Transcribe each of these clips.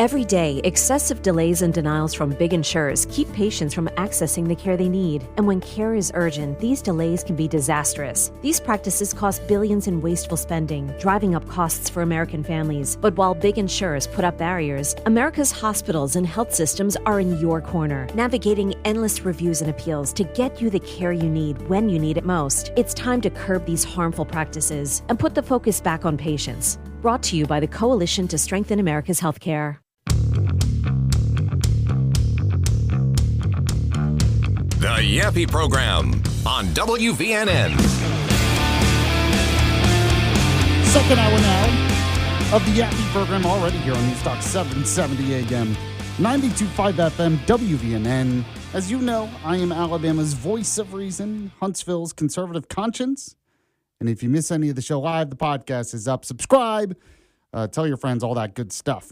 Every day, excessive delays and denials from big insurers keep patients from accessing the care they need. And when care is urgent, these delays can be disastrous. These practices cost billions in wasteful spending, driving up costs for American families. But while big insurers put up barriers, America's hospitals and health systems are in your corner, navigating endless reviews and appeals to get you the care you need when you need it most. It's time to curb these harmful practices and put the focus back on patients. Brought to you by the Coalition to Strengthen America's Healthcare. The Yaffee Program on WVNN. Second hour now of the Yaffee Program, already here on Newstalk 770 AM, 92.5 FM, WVNN. As you know, I am Alabama's voice of reason, Huntsville's conservative conscience. And if you miss any of the show live, the podcast is up. Subscribe, tell your friends, all that good stuff.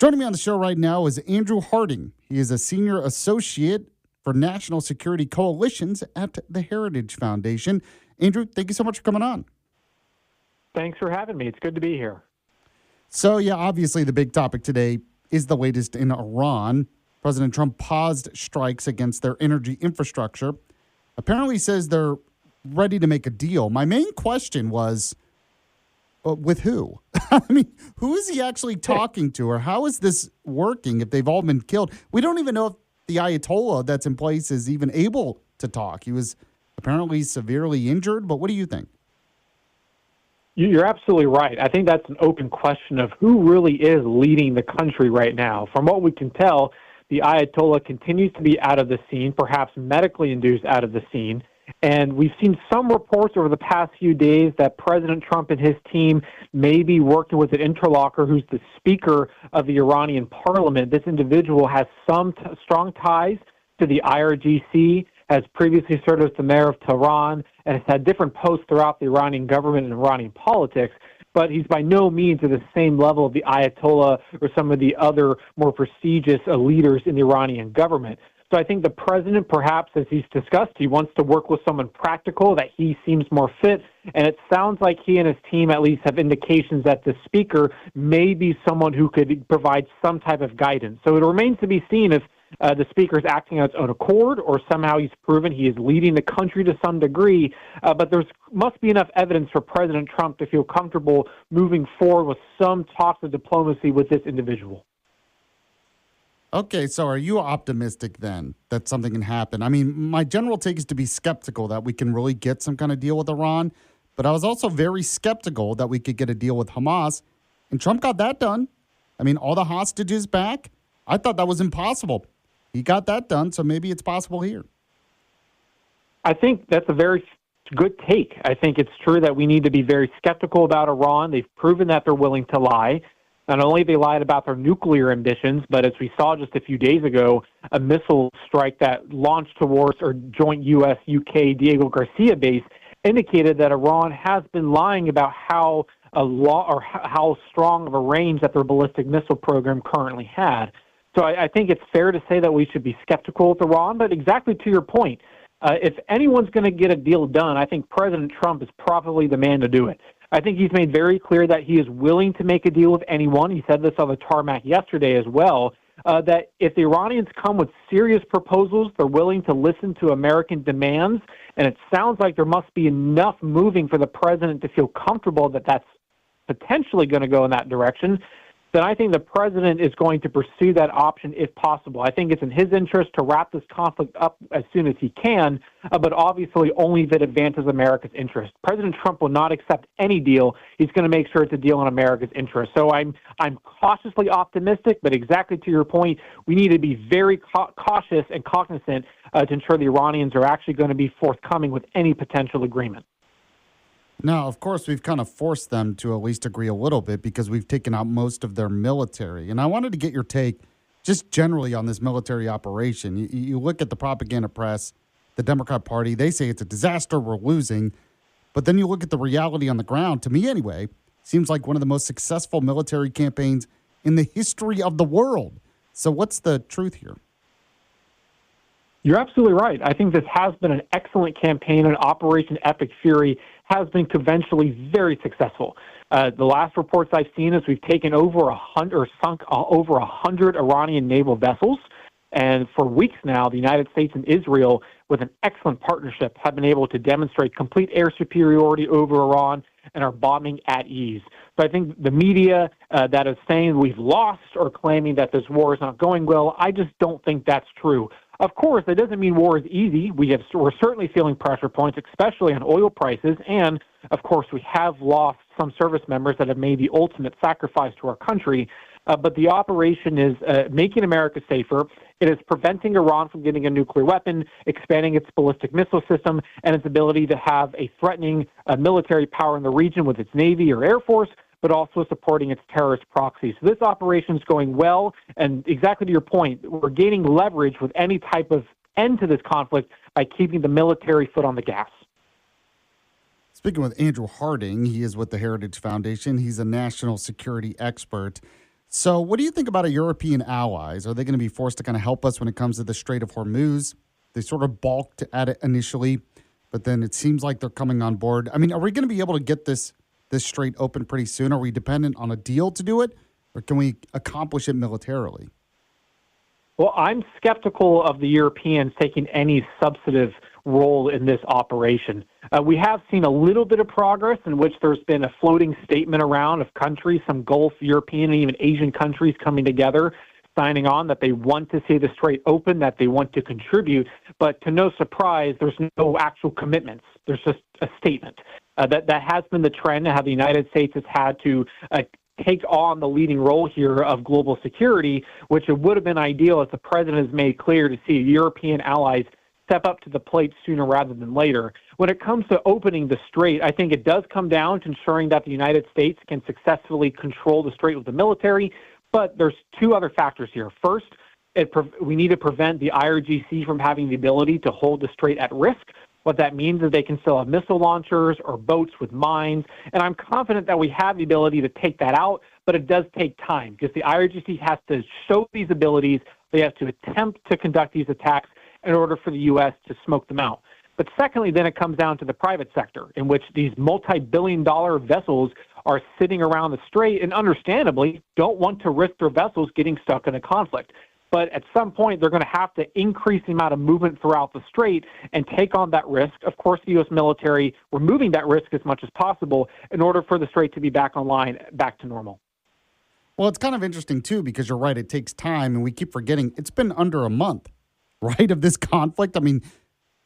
Joining me on the show right now is Andrew Harding. He is a senior associate for National Security Coalitions at the Heritage Foundation. Andrew, thank you so much for coming on. Thanks for having me. It's good to be here. So, yeah, obviously the big topic today is the latest in Iran. President Trump paused strikes against their energy infrastructure. Apparently says they're ready to make a deal. My main question was, with who? I mean, who is he actually talking to, or how is this working if they've all been killed? We don't even know if the Ayatollah that's in place is even able to talk. He was apparently severely injured, but what do you think? You're absolutely right. I think that's an open question of who really is leading the country right now. From what we can tell, the Ayatollah continues to be out of the scene, perhaps medically induced out of the scene. And we've seen some reports over the past few days that President Trump and his team may be working with an interlocutor who's the Speaker of the Iranian parliament. This individual has some strong ties to the IRGC, has previously served as the mayor of Tehran, and has had different posts throughout the Iranian government and Iranian politics. But he's by no means at the same level of the Ayatollah or some of the other more prestigious leaders in the Iranian government. So I think the president, perhaps, as he's discussed, he wants to work with someone practical, that he seems more fit. And it sounds like he and his team at least have indications that the speaker may be someone who could provide some type of guidance. So it remains to be seen if the speaker is acting on its own accord or somehow he's proven he is leading the country to some degree. But there must be enough evidence for President Trump to feel comfortable moving forward with some talks of diplomacy with this individual. Okay, so are you optimistic then that something can happen? I mean, my general take is to be skeptical that we can really get some kind of deal with Iran, but I was also very skeptical that we could get a deal with Hamas, and Trump got that done. I mean, all the hostages back, I thought that was impossible. He got that done, so maybe it's possible here. I think that's a very good take. I think it's true that we need to be very skeptical about Iran. They've proven that they're willing to lie. Not only they lied about their nuclear ambitions, but as we saw just a few days ago, a missile strike that launched towards our joint U.S.-UK Diego Garcia base indicated that Iran has been lying about how strong of a range that their ballistic missile program currently had. So I think it's fair to say that we should be skeptical with Iran, but exactly to your point, if anyone's going to get a deal done, I think President Trump is probably the man to do it. I think he's made very clear that he is willing to make a deal with anyone. He said this on the tarmac yesterday as well, that if the Iranians come with serious proposals, they're willing to listen to American demands. And it sounds like there must be enough moving for the president to feel comfortable that that's potentially going to go in that direction. Then I think the president is going to pursue that option if possible. I think it's in his interest to wrap this conflict up as soon as he can, but obviously only if it advances America's interest. President Trump will not accept any deal. He's going to make sure it's a deal in America's interest. So I'm cautiously optimistic, but exactly to your point, we need to be very cautious and cognizant to ensure the Iranians are actually going to be forthcoming with any potential agreement. Now, of course, we've kind of forced them to at least agree a little bit because we've taken out most of their military. And I wanted to get your take just generally on this military operation. You look at the propaganda press, the Democrat Party, they say it's a disaster, we're losing. But then you look at the reality on the ground, to me anyway, seems like one of the most successful military campaigns in the history of the world. So what's the truth here? You're absolutely right. I think this has been an excellent campaign, and Operation Epic Fury has been conventionally very successful. The last reports I've seen is we've taken over 100 or sunk over 100 Iranian naval vessels. And for weeks now, the United States and Israel, with an excellent partnership, have been able to demonstrate complete air superiority over Iran and are bombing at ease. So I think the media that is saying we've lost or claiming that this war is not going well, I just don't think that's true. Of course, that doesn't mean war is easy. We're certainly feeling pressure points, especially on oil prices. And, of course, we have lost some service members that have made the ultimate sacrifice to our country. But the operation is making America safer. It is preventing Iran from getting a nuclear weapon, expanding its ballistic missile system, and its ability to have a threatening military power in the region with its Navy or Air Force, but also supporting its terrorist proxies. So this operation is going well, and exactly to your point, we're gaining leverage with any type of end to this conflict by keeping the military foot on the gas. Speaking with Andrew Harding, he is with the Heritage Foundation. He's a national security expert. So what do you think about our European allies? Are they going to be forced to kind of help us when it comes to the Strait of Hormuz? They sort of balked at it initially, but then it seems like they're coming on board. I mean, are we going to be able to get this strait open pretty soon? Are we dependent on a deal to do it, or can we accomplish it militarily? Well, I'm skeptical of the Europeans taking any substantive role in this operation. We have seen a little bit of progress in which there's been a floating statement around of countries, some Gulf, European, and even Asian countries coming together, signing on that they want to see the strait open, that they want to contribute. But to no surprise, there's no actual commitments. There's just a statement. That has been the trend, how the United States has had to take on the leading role here of global security, which it would have been ideal if the president has made clear to see European allies step up to the plate sooner rather than later. When it comes to opening the strait, I think it does come down to ensuring that the United States can successfully control the strait with the military, but there's two other factors here. First, we need to prevent the IRGC from having the ability to hold the strait at risk. What that means is they can still have missile launchers or boats with mines, and I'm confident that we have the ability to take that out, but it does take time because the IRGC has to show these abilities. They have to attempt to conduct these attacks in order for the U.S. to smoke them out. But secondly, then it comes down to the private sector, in which these multi-billion-dollar vessels are sitting around the strait and understandably don't want to risk their vessels getting stuck in a conflict. But at some point, they're going to have to increase the amount of movement throughout the strait and take on that risk. Of course, the U.S. military removing that risk as much as possible in order for the strait to be back online, back to normal. Well, it's kind of interesting, too, because you're right. It takes time, and we keep forgetting it's been under a month, right, of this conflict. I mean,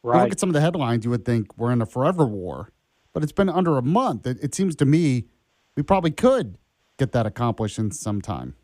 right. Look at some of the headlines, you would think we're in a forever war, but it's been under a month. It seems to me we probably could get that accomplished in some time.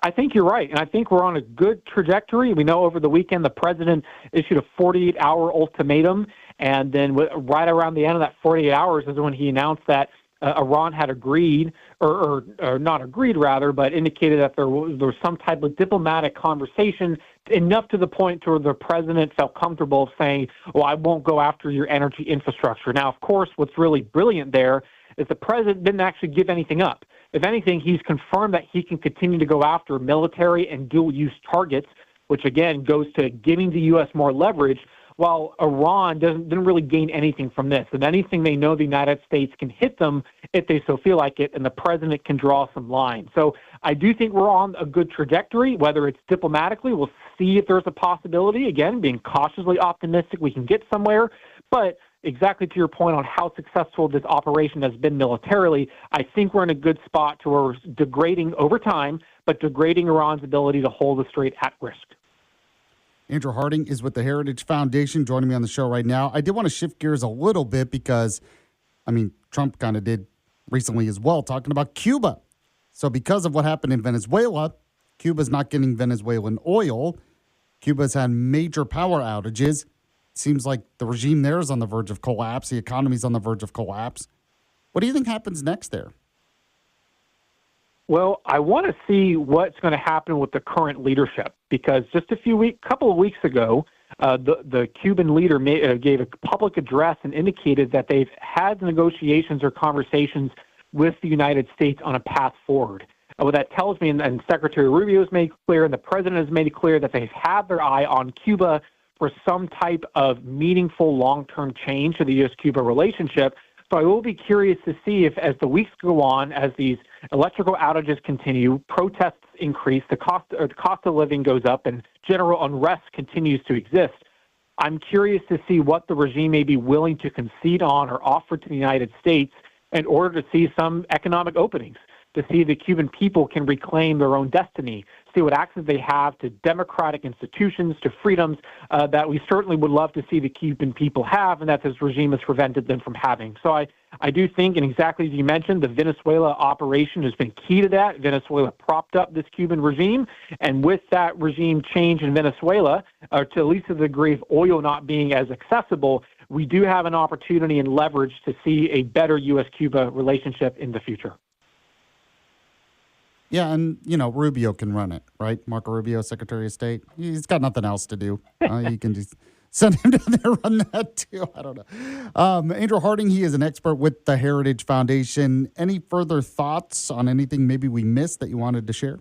I think you're right, and I think we're on a good trajectory. We know over the weekend the president issued a 48-hour ultimatum, and then right around the end of that 48 hours is when he announced that Iran had agreed, or not agreed rather, but indicated that there was some type of diplomatic conversation, enough to the point where the president felt comfortable saying, well, I won't go after your energy infrastructure. Now, of course, what's really brilliant there is the president didn't actually give anything up. If anything, he's confirmed that he can continue to go after military and dual-use targets, which, again, goes to giving the U.S. more leverage, while Iran didn't really gain anything from this. If anything, they know the United States can hit them if they so feel like it, and the president can draw some lines. So I do think we're on a good trajectory, whether it's diplomatically. We'll see if there's a possibility. Again, being cautiously optimistic, we can get somewhere. But exactly to your point on how successful this operation has been militarily, I think we're in a good spot to where we're degrading over time, but degrading Iran's ability to hold the strait at risk. Andrew Harding is with the Heritage Foundation, joining me on the show right now. I did want to shift gears a little bit because, I mean, Trump kind of did recently as well, talking about Cuba. So because of what happened in Venezuela, Cuba's not getting Venezuelan oil. Cuba's had major power outages. Seems like the regime there is on the verge of collapse. The economy's on the verge of collapse. What do you think happens next there? Well, I want to see what's going to happen with the current leadership, because just couple of weeks ago, the Cuban leader gave a public address and indicated that they've had negotiations or conversations with the United States on a path forward. What that tells me, and Secretary Rubio has made clear, and the president has made it clear, that they've had their eye on Cuba for some type of meaningful long-term change to the U.S.-Cuba relationship. So I will be curious to see if, as the weeks go on, as these electrical outages continue, protests increase, the cost of living goes up, and general unrest continues to exist. I'm curious to see what the regime may be willing to concede on or offer to the United States in order to see some economic openings, to see the Cuban people can reclaim their own destiny, see what access they have to democratic institutions, to freedoms that we certainly would love to see the Cuban people have, and that this regime has prevented them from having. So I do think, and exactly as you mentioned, the Venezuela operation has been key to that. Venezuela propped up this Cuban regime, and with that regime change in Venezuela, or to at least a degree of oil not being as accessible, we do have an opportunity and leverage to see a better U.S.-Cuba relationship in the future. Yeah, and, Rubio can run it, right? Marco Rubio, Secretary of State. He's got nothing else to do. You can just send him down there and run that, too. I don't know. Andrew Harding, he is an expert with the Heritage Foundation. Any further thoughts on anything maybe we missed that you wanted to share?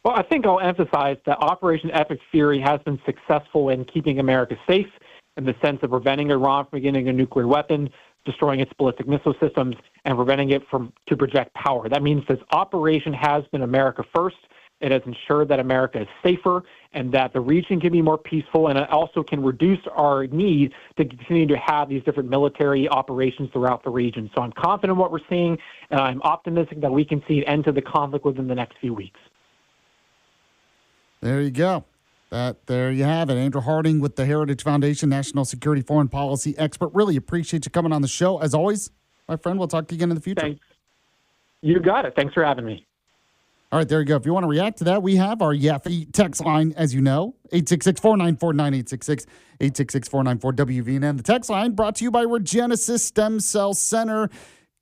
Well, I think I'll emphasize that Operation Epic Fury has been successful in keeping America safe in the sense of preventing Iran from getting a nuclear weapon, destroying its ballistic missile systems, and preventing it to project power. That means this operation has been America first. It has ensured that America is safer and that the region can be more peaceful, and it also can reduce our need to continue to have these different military operations throughout the region. So I'm confident in what we're seeing, and I'm optimistic that we can see an end to the conflict within the next few weeks. There you go. There you have it. Andrew Harding with the Heritage Foundation, National Security Foreign Policy expert. Really appreciate you coming on the show. As always, my friend, we'll talk to you again in the future. Thanks. You got it. Thanks for having me. All right, there you go. If you want to react to that, we have our Yaffee text line, as you know, 866-494-9866, 866-494-WVNN. The text line brought to you by Regenesis Stem Cell Center.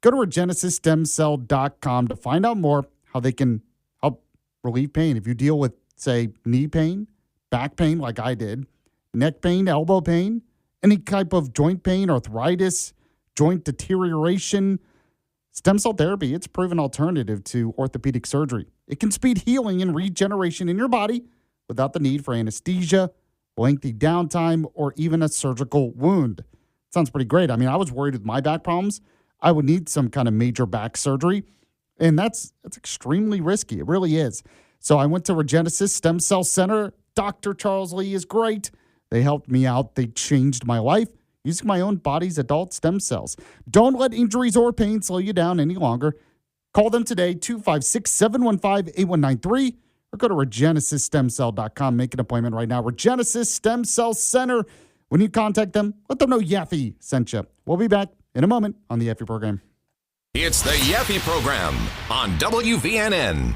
Go to regenesisstemcell.com to find out more how they can help relieve pain. If you deal with, say, knee pain, back pain like I did, neck pain, elbow pain, any type of joint pain, arthritis, joint deterioration, stem cell therapy, it's a proven alternative to orthopedic surgery. It can speed healing and regeneration in your body without the need for anesthesia, lengthy downtime, or even a surgical wound. Sounds pretty great. I mean, I was worried with my back problems. I would need some kind of major back surgery, and that's extremely risky. It really is. So I went to Regenesis Stem Cell Center. Dr. Charles Lee is great. They helped me out. They changed my life using my own body's adult stem cells. Don't let injuries or pain slow you down any longer. Call them today, 256-715-8193, or go to regenesisstemcell.com. Make an appointment right now. Regenesis Stem Cell Center. When you contact them, let them know Yaffee sent you. We'll be back in a moment on the Yaffee program. It's the Yaffee program on WVNN.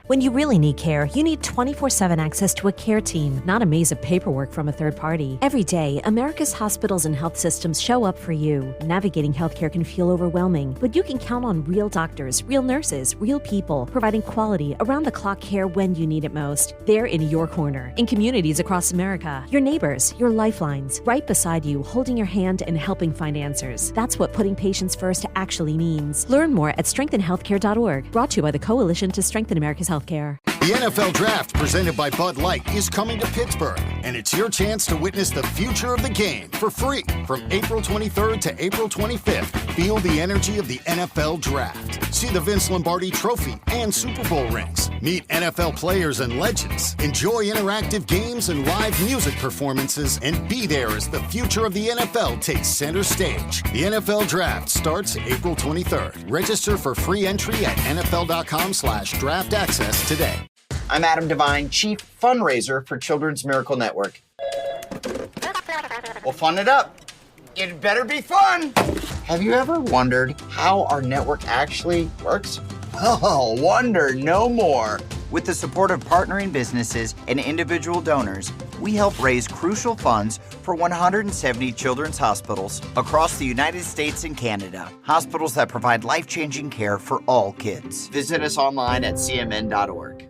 When you really need care, you need 24/7 access to a care team, not a maze of paperwork from a third party. Every day, America's hospitals and health systems show up for you. Navigating healthcare can feel overwhelming, but you can count on real doctors, real nurses, real people, providing quality, around-the-clock care when you need it most. They're in your corner, in communities across America. Your neighbors, your lifelines, right beside you, holding your hand and helping find answers. That's what putting patients first actually means. Learn more at strengthenhealthcare.org. Brought to you by the Coalition to Strengthen America's Healthcare. The NFL Draft, presented by Bud Light, is coming to Pittsburgh, and it's your chance to witness the future of the game for free from April 23rd to April 25th. Feel the energy of the NFL Draft. See the Vince Lombardi Trophy and Super Bowl rings. Meet NFL players and legends. Enjoy interactive games and live music performances, and be there as the future of the NFL takes center stage. The NFL Draft starts April 23rd. Register for free entry at NFL.com/draft access today. I'm Adam Devine, Chief Fundraiser for Children's Miracle Network. We'll fun it up. It better be fun. Have you ever wondered how our network actually works? Oh, wonder no more. With the support of partnering businesses and individual donors, we help raise crucial funds for 170 children's hospitals across the United States and Canada. Hospitals that provide life-changing care for all kids. Visit us online at cmn.org.